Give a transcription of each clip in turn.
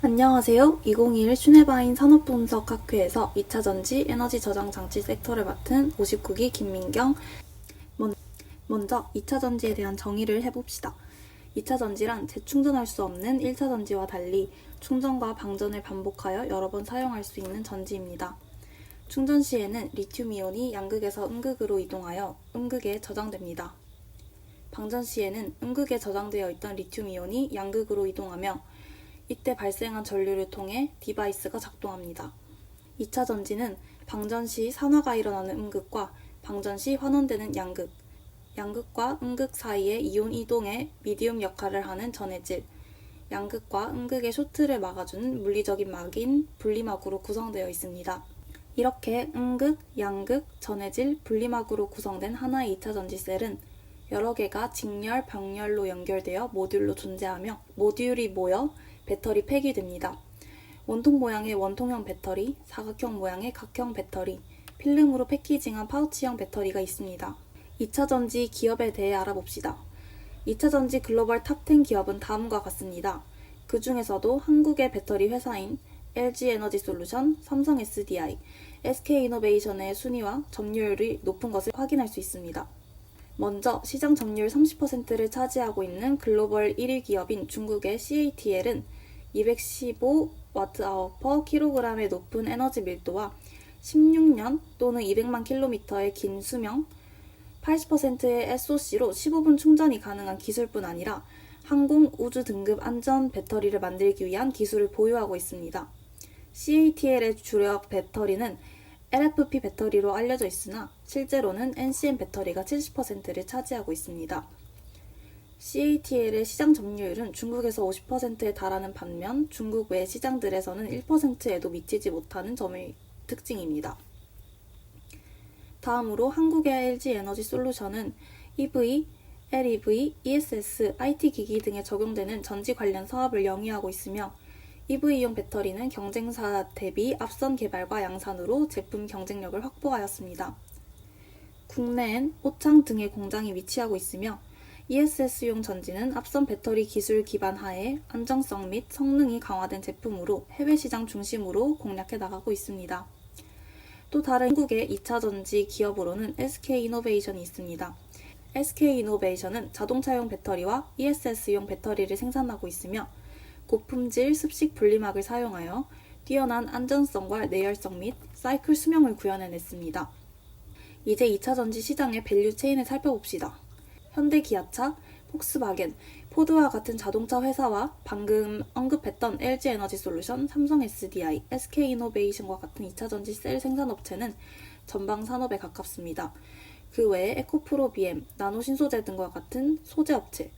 안녕하세요. 2021 슈네바인 산업분석학회에서 2차전지 에너지 저장 장치 섹터를 맡은 59기 김민경. 먼저 2차전지에 대한 정의를 해봅시다. 2차전지란 재충전할 수 없는 1차전지와 달리 충전과 방전을 반복하여 여러 번 사용할 수 있는 전지입니다. 충전 시에는 리튬이온이 양극에서 음극으로 이동하여 음극에 저장됩니다. 방전 시에는 음극에 저장되어 있던 리튬이온이 양극으로 이동하며 이때 발생한 전류를 통해 디바이스가 작동합니다. 2차 전지는 방전 시 산화가 일어나는 음극과 방전 시 환원되는 양극, 양극과 음극 사이의 이온 이동에 미디움 역할을 하는 전해질, 양극과 음극의 쇼트를 막아주는 물리적인 막인 분리막으로 구성되어 있습니다. 이렇게 음극, 양극, 전해질, 분리막으로 구성된 하나의 2차 전지셀은 여러 개가 직렬, 병렬로 연결되어 모듈로 존재하며 모듈이 모여 배터리 팩이 됩니다. 원통 모양의 원통형 배터리, 사각형 모양의 각형 배터리, 필름으로 패키징한 파우치형 배터리가 있습니다. 2차전지 기업에 대해 알아봅시다. 2차전지 글로벌 탑10 기업은 다음과 같습니다. 그 중에서도 한국의 배터리 회사인 LG에너지솔루션, 삼성 SDI, SK이노베이션의 순위와 점유율이 높은 것을 확인할 수 있습니다. 먼저 시장 점유율 30%를 차지하고 있는 글로벌 1위 기업인 중국의 CATL은 215Wh/kg의 높은 에너지 밀도와 16년 또는 200만 킬로미터의 긴 수명, 80%의 SOC로 15분 충전이 가능한 기술뿐 아니라 항공, 우주 등급 안전 배터리를 만들기 위한 기술을 보유하고 있습니다. CATL의 주력 배터리는 LFP 배터리로 알려져 있으나 실제로는 NCM 배터리가 70%를 차지하고 있습니다. CATL의 시장 점유율은 중국에서 50%에 달하는 반면 중국 외 시장들에서는 1%에도 미치지 못하는 점이 특징입니다. 다음으로 한국의 LG에너지솔루션은 EV, LEV, ESS, IT기기 등에 적용되는 전지 관련 사업을 영위하고 있으며 EV용 배터리는 경쟁사 대비 앞선 개발과 양산으로 제품 경쟁력을 확보하였습니다. 국내엔 오창 등의 공장이 위치하고 있으며 ESS용 전지는 앞선 배터리 기술 기반 하에 안정성 및 성능이 강화된 제품으로 해외 시장 중심으로 공략해 나가고 있습니다. 또 다른 한국의 2차 전지 기업으로는 SK이노베이션이 있습니다. SK이노베이션은 자동차용 배터리와 ESS용 배터리를 생산하고 있으며 고품질 습식 분리막을 사용하여 뛰어난 안전성과 내열성 및 사이클 수명을 구현해냈습니다. 이제 2차 전지 시장의 밸류 체인을 살펴봅시다. 현대 기아차, 폭스바겐, 포드와 같은 자동차 회사와 방금 언급했던 LG에너지솔루션, 삼성 SDI, SK이노베이션과 같은 2차 전지 셀 생산업체는 전방 산업에 가깝습니다. 그 외에 에코프로 BM, 나노신소재 등과 같은 소재업체,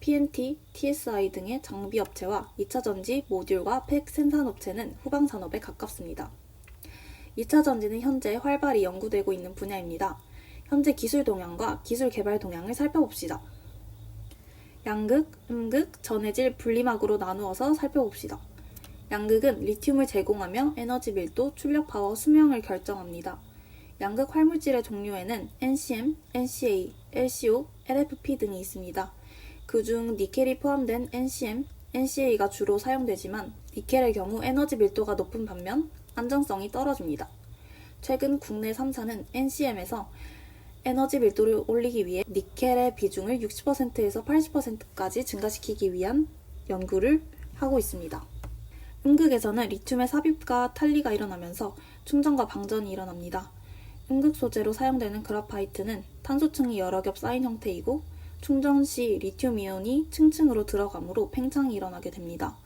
PNT, TSI 등의 장비업체와 2차 전지 모듈과 팩 생산업체는 후방 산업에 가깝습니다. 2차 전지는 현재 활발히 연구되고 있는 분야입니다. 현재 기술 동향과 기술 개발 동향을 살펴봅시다. 양극, 음극, 전해질, 분리막으로 나누어서 살펴봅시다. 양극은 리튬을 제공하며 에너지 밀도, 출력 파워, 수명을 결정합니다. 양극 활물질의 종류에는 NCM, NCA, LCO, LFP 등이 있습니다. 그중 니켈이 포함된 NCM, NCA가 주로 사용되지만 니켈의 경우 에너지 밀도가 높은 반면 안정성이 떨어집니다. 최근 국내 3사는 NCM에서 에너지 밀도를 올리기 위해 니켈의 비중을 60%에서 80%까지 증가시키기 위한 연구를 하고 있습니다. 음극에서는 리튬의 삽입과 탈리가 일어나면서 충전과 방전이 일어납니다. 음극 소재로 사용되는 그라파이트는 탄소층이 여러 겹 쌓인 형태이고 충전 시 리튬이온이 층층으로 들어가므로 팽창이 일어나게 됩니다.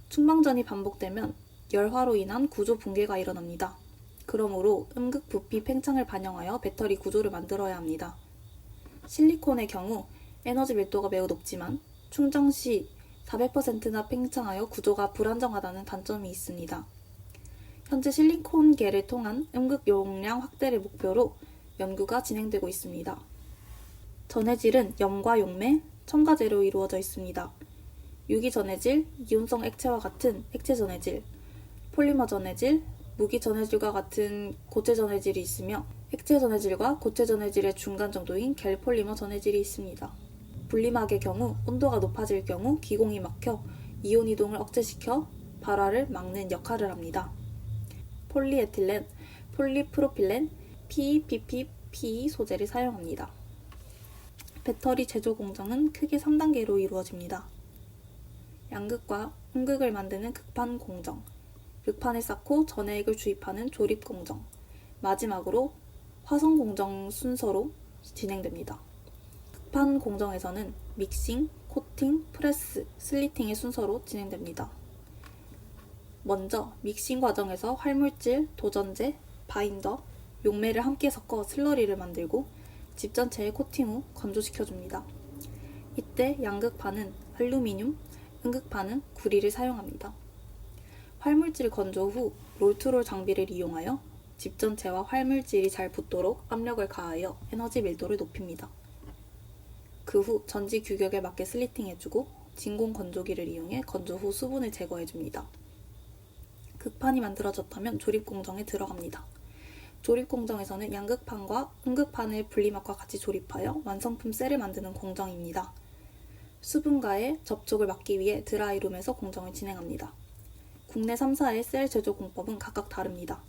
충방전이 반복되면 열화로 인한 구조 붕괴가 일어납니다. 그러므로 음극 부피 팽창을 반영하여 배터리 구조를 만들어야 합니다. 실리콘의 경우 에너지 밀도가 매우 높지만 충전 시 400%나 팽창하여 구조가 불안정하다는 단점이 있습니다. 현재 실리콘계를 통한 음극 용량 확대를 목표로 연구가 진행되고 있습니다. 전해질은 염과 용매, 첨가제로 이루어져 있습니다. 유기전해질, 이온성 액체와 같은 액체 전해질, 폴리머 전해질, 무기 전해질과 같은 고체 전해질이 있으며 액체 전해질과 고체 전해질의 중간 정도인 겔 폴리머 전해질이 있습니다. 분리막의 경우 온도가 높아질 경우 기공이 막혀 이온 이동을 억제시켜 발화를 막는 역할을 합니다. 폴리에틸렌, 폴리프로필렌, PE, PP 소재를 사용합니다. 배터리 제조 공정은 크게 3단계로 이루어집니다. 양극과 음극을 만드는 극판 공정, 극판을 쌓고 전해액을 주입하는 조립 공정, 마지막으로 화성 공정 순서로 진행됩니다. 극판 공정에서는 믹싱, 코팅, 프레스, 슬리팅의 순서로 진행됩니다. 먼저 믹싱 과정에서 활물질, 도전제, 바인더, 용매를 함께 섞어 슬러리를 만들고 집 전체에 코팅 후 건조시켜줍니다. 이때 양극판은 알루미늄, 음극판은 구리를 사용합니다. 활물질 건조 후 롤투롤 장비를 이용하여 집 전체와 활물질이 잘 붙도록 압력을 가하여 에너지 밀도를 높입니다. 그 후 전지 규격에 맞게 슬리팅해주고 진공 건조기를 이용해 건조 후 수분을 제거해줍니다. 극판이 만들어졌다면 조립 공정에 들어갑니다. 조립 공정에서는 양극판과 음극판을 분리막과 같이 조립하여 완성품 셀을 만드는 공정입니다. 수분과의 접촉을 막기 위해 드라이룸에서 공정을 진행합니다. 국내 3사의 셀 제조 공법은 각각 다릅니다.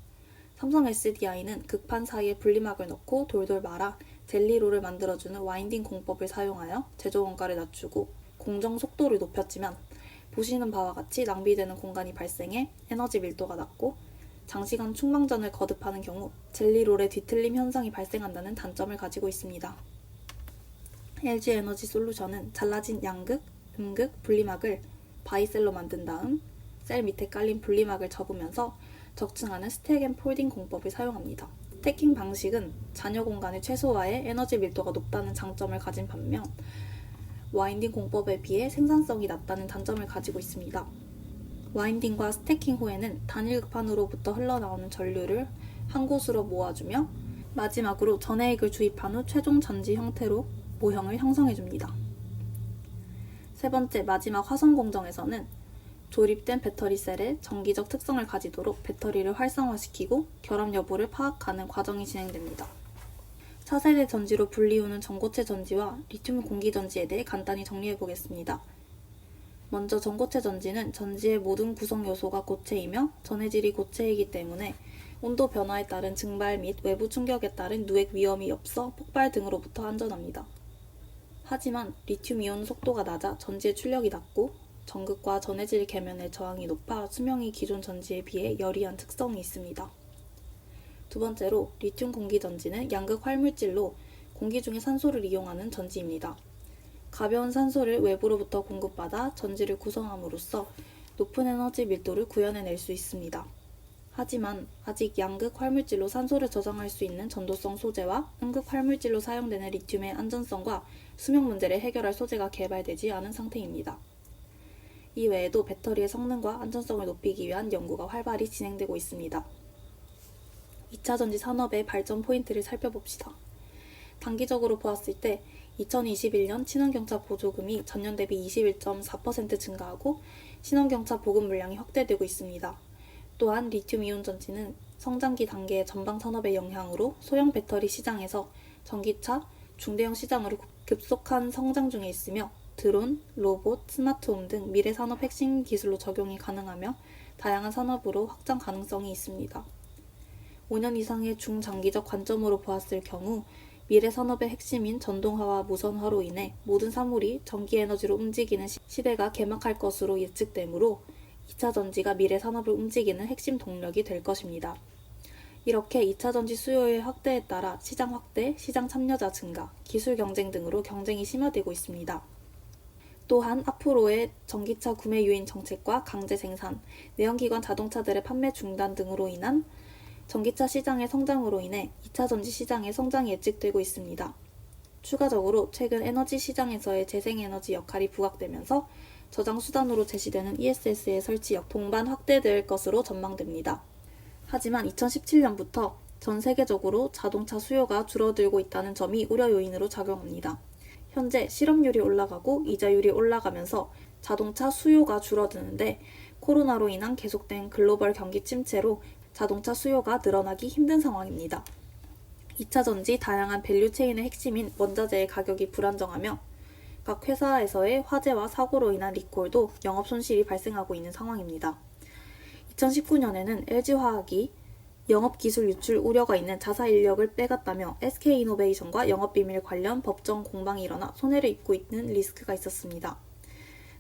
삼성 SDI는 극판 사이에 분리막을 넣고 돌돌 말아 젤리롤을 만들어주는 와인딩 공법을 사용하여 제조 원가를 낮추고 공정 속도를 높였지만 보시는 바와 같이 낭비되는 공간이 발생해 에너지 밀도가 낮고 장시간 충망전을 거듭하는 경우 젤리롤의 뒤틀림 현상이 발생한다는 단점을 가지고 있습니다. LG에너지솔루션은 잘라진 양극, 음극, 분리막을 바이셀로 만든 다음 셀 밑에 깔린 분리막을 접으면서 적층하는 스택 앤 폴딩 공법을 사용합니다. 스태킹 방식은 잔여 공간을 최소화해 에너지 밀도가 높다는 장점을 가진 반면 와인딩 공법에 비해 생산성이 낮다는 단점을 가지고 있습니다. 와인딩과 스태킹 후에는 단일 극판으로부터 흘러나오는 전류를 한 곳으로 모아주며 마지막으로 전해액을 주입한 후 최종 전지 형태로 모형을 형성해줍니다. 세 번째 마지막 화성 공정에서는 조립된 배터리 셀의 정기적 특성을 가지도록 배터리를 활성화시키고 결합 여부를 파악하는 과정이 진행됩니다. 차세대 전지로 분리우는 전고체 전지와 리튬 공기 전지에 대해 간단히 정리해보겠습니다. 먼저 전고체 전지는 전지의 모든 구성 요소가 고체이며 전해질이 고체이기 때문에 온도 변화에 따른 증발 및 외부 충격에 따른 누액 위험이 없어 폭발 등으로부터 안전합니다. 하지만 리튬 이온 속도가 낮아 전지의 출력이 낮고 전극과 전해질 계면의 저항이 높아 수명이 기존 전지에 비해 여리한 특성이 있습니다. 두 번째로 리튬 공기 전지는 양극 활물질로 공기 중에 산소를 이용하는 전지입니다. 가벼운 산소를 외부로부터 공급받아 전지를 구성함으로써 높은 에너지 밀도를 구현해낼 수 있습니다. 하지만 아직 양극 활물질로 산소를 저장할 수 있는 전도성 소재와 음극 활물질로 사용되는 리튬의 안전성과 수명 문제를 해결할 소재가 개발되지 않은 상태입니다. 이 외에도 배터리의 성능과 안전성을 높이기 위한 연구가 활발히 진행되고 있습니다. 2차 전지 산업의 발전 포인트를 살펴봅시다. 단기적으로 보았을 때 2021년 친환경차 보조금이 전년 대비 21.4% 증가하고 신혼경차 보급 물량이 확대되고 있습니다. 또한 리튬이온 전지는 성장기 단계의 전방 산업의 영향으로 소형 배터리 시장에서 전기차, 중대형 시장으로 급속한 성장 중에 있으며 드론, 로봇, 스마트홈 등 미래 산업 핵심 기술로 적용이 가능하며 다양한 산업으로 확장 가능성이 있습니다. 5년 이상의 중장기적 관점으로 보았을 경우 미래 산업의 핵심인 전동화와 무선화로 인해 모든 사물이 전기에너지로 움직이는 시대가 개막할 것으로 예측되므로 2차 전지가 미래 산업을 움직이는 핵심 동력이 될 것입니다. 이렇게 2차 전지 수요의 확대에 따라 시장 확대, 시장 참여자 증가, 기술 경쟁 등으로 경쟁이 심화되고 있습니다. 또한 앞으로의 전기차 구매 유인 정책과 강제 생산, 내연기관 자동차들의 판매 중단 등으로 인한 전기차 시장의 성장으로 인해 2차 전지 시장의 성장이 예측되고 있습니다. 추가적으로 최근 에너지 시장에서의 재생에너지 역할이 부각되면서 저장 수단으로 제시되는 ESS의 설치역 동반 확대될 것으로 전망됩니다. 하지만 2017년부터 전 세계적으로 자동차 수요가 줄어들고 있다는 점이 우려 요인으로 작용합니다. 현재 실업률이 올라가고 이자율이 올라가면서 자동차 수요가 줄어드는데 코로나로 인한 계속된 글로벌 경기 침체로 자동차 수요가 늘어나기 힘든 상황입니다. 2차 전지 다양한 밸류체인의 핵심인 원자재의 가격이 불안정하며 각 회사에서의 화재와 사고로 인한 리콜도 영업 손실이 발생하고 있는 상황입니다. 2019년에는 LG화학이 영업기술 유출 우려가 있는 자사 인력을 빼갔다며 SK이노베이션과 영업비밀 관련 법정 공방이 일어나 손해를 입고 있는 리스크가 있었습니다.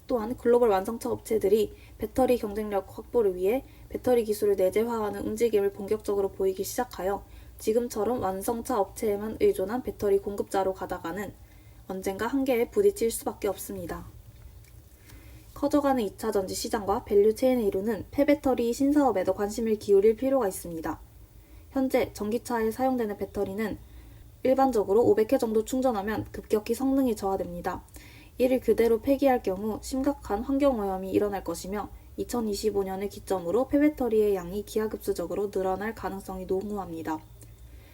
또한 글로벌 완성차 업체들이 배터리 경쟁력 확보를 위해 배터리 기술을 내재화하는 움직임을 본격적으로 보이기 시작하여 지금처럼 완성차 업체에만 의존한 배터리 공급자로 가다가는 언젠가 한계에 부딪힐 수밖에 없습니다. 커져가는 2차 전지 시장과 밸류체인을 이루는 폐배터리 신사업에도 관심을 기울일 필요가 있습니다. 현재 전기차에 사용되는 배터리는 일반적으로 500회 정도 충전하면 급격히 성능이 저하됩니다. 이를 그대로 폐기할 경우 심각한 환경오염이 일어날 것이며 2025년을 기점으로 폐배터리의 양이 기하급수적으로 늘어날 가능성이 농후합니다.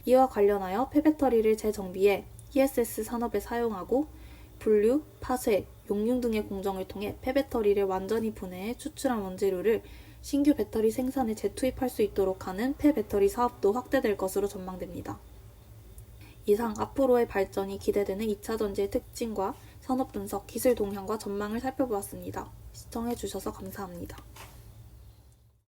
이와 관련하여 폐배터리를 재정비해 ESS 산업에 사용하고 분류, 파쇄, 용융 등의 공정을 통해 폐배터리를 완전히 분해해 추출한 원재료를 신규 배터리 생산에 재투입할 수 있도록 하는 폐배터리 사업도 확대될 것으로 전망됩니다. 이상 앞으로의 발전이 기대되는 2차 전지의 특징과 산업 분석, 기술 동향과 전망을 살펴보았습니다. 시청해주셔서 감사합니다.